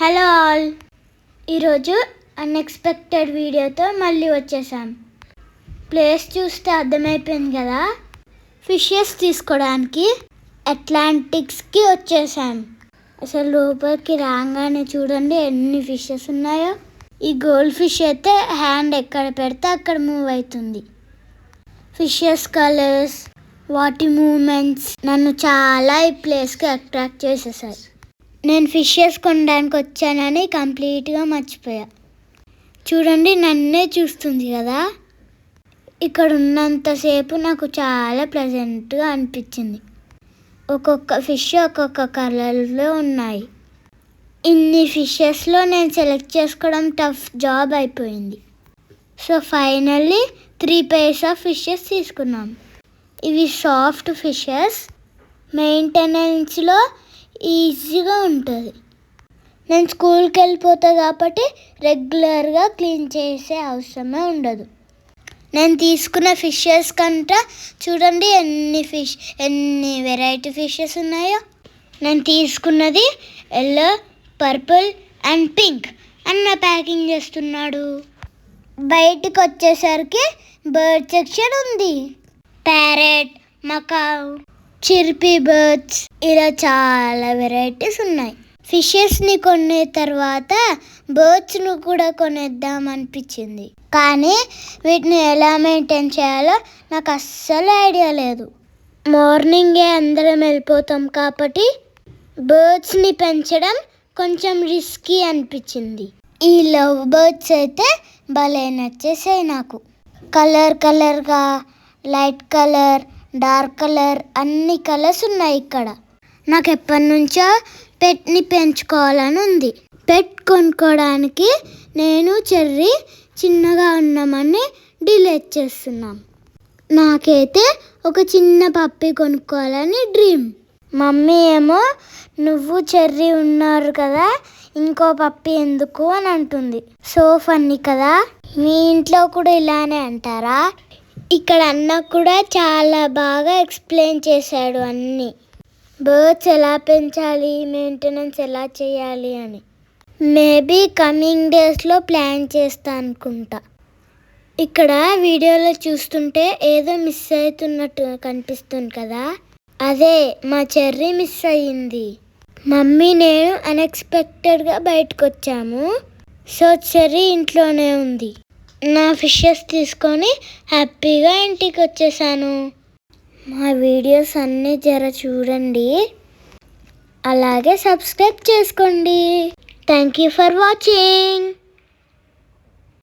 Hello all, ఈరోజు unexpected వీడియోతో మళ్ళీ వచ్చేసాం. ప్లేస్ చూస్తే అర్థమైపోయింది కదా, ఫిషెస్ తీసుకోవడానికి అట్లాంటిక్స్కి వచ్చేసాం. అసలు లోపలికి రాగానే చూడండి ఎన్ని ఫిషెస్ ఉన్నాయో. ఈ గోల్డ్ ఫిష్ అయితే హ్యాండ్ ఎక్కడ పెడితే అక్కడ మూవ్ అవుతుంది. ఫిషెస్ కలర్స్, వాటి మూమెంట్స్ నన్ను చాలా ఈ ప్లేస్కి అట్రాక్ట్ చేసేసాయి. నేను ఫిషెస్ కొనడానికి వచ్చానని కంప్లీట్గా మర్చిపోయా. చూడండి నన్నే చూస్తుంది కదా. ఇక్కడ ఉన్నంతసేపు నాకు చాలా ప్లెజెంట్గా అనిపించింది. ఒక్కొక్క ఫిష్ ఒక్కొక్క కలర్లో ఉన్నాయి. ఇన్ని ఫిషెస్లో నేను సెలెక్ట్ చేసుకోవడం టఫ్ జాబ్ అయిపోయింది. So finally 3 pairs of fishes తీసుకున్నాం. ఇవి సాఫ్ట్ ఫిషెస్, మెయింటెనెన్స్లో ఈజీగా ఉంటుంది. నేను స్కూల్కి వెళ్ళిపోతా కాబట్టి రెగ్యులర్గా క్లీన్ చేసే అవసరమే ఉండదు. నేను తీసుకున్న ఫిషెస్ కంటే చూడండి ఎన్ని వెరైటీ ఫిషెస్ ఉన్నాయో. నేను తీసుకున్నది ఎల్లో, పర్పుల్ అండ్ పింక్. అన్న ప్యాకింగ్ చేస్తున్నాడు. బయటికి వచ్చేసరికి బర్డ్ సెక్షన్ ఉంది. ప్యారెట్, మకావ్, చిర్పీ బర్డ్స్, ఇలా చాలా వెరైటీస్ ఉన్నాయి. ఫిషెస్ని కొనే తర్వాత బర్డ్స్ను కూడా కొనేద్దాం అనిపించింది. కానీ వీటిని ఎలా మెయింటైన్ చేయాలో నాకు అస్సలు ఐడియా లేదు. మార్నింగే అందరం వెళ్ళిపోతాం కాబట్టి బర్డ్స్ని పెంచడం కొంచెం రిస్కీ అనిపించింది. ఈ లవ్ బర్డ్స్ అయితే భలే నచ్చేసాయి నాకు. కలర్గా లైట్ కలర్, డార్క్ కలర్, అన్ని కలర్స్ ఉన్నాయి ఇక్కడ. నాకు ఎప్పటి నుంచో పెట్ని పెంచుకోవాలని ఉంది. పెట్ కొనుక్కోవడానికి నేను చెర్రీ చిన్నగా ఉన్నామని డిలీట్ చేస్తున్నాం. నాకైతే ఒక చిన్న పప్పి కొనుక్కోవాలని డ్రీమ్. మమ్మీ ఏమో నువ్వు చెర్రీ ఉన్నారు కదా, ఇంకో పప్పి ఎందుకు అని అంటుంది. సో ఫన్నీ కదా. మీ ఇంట్లో కూడా ఇలానే అంటారా? ఇక్కడ అన్న కూడా చాలా బాగా ఎక్స్ప్లెయిన్ చేశాడు అన్నీ. బర్డ్స్ ఎలా పెంచాలి, మెయింటెనెన్స్ ఎలా చేయాలి అని. మేబీ కమింగ్ డేస్లో ప్లాన్ చేస్తా అనుకుంటా. ఇక్కడ వీడియోలో చూస్తుంటే ఏదో మిస్ అవుతున్నట్టు కనిపిస్తుంది కదా, అదే మా చెర్రీ మిస్ అయ్యింది. మమ్మీ నేను అన్ఎక్స్పెక్టెడ్గా బయటకు వచ్చాము. సో చెర్రీ ఇంట్లోనే ఉంది. నా ఫిషెస్ తీసుకొని హ్యాపీగా ఇంటికి వచ్చేసాను. మా వీడియోస్ అన్నీ జర చూడండి, అలాగే సబ్స్క్రైబ్ చేసుకోండి. Thank you for watching.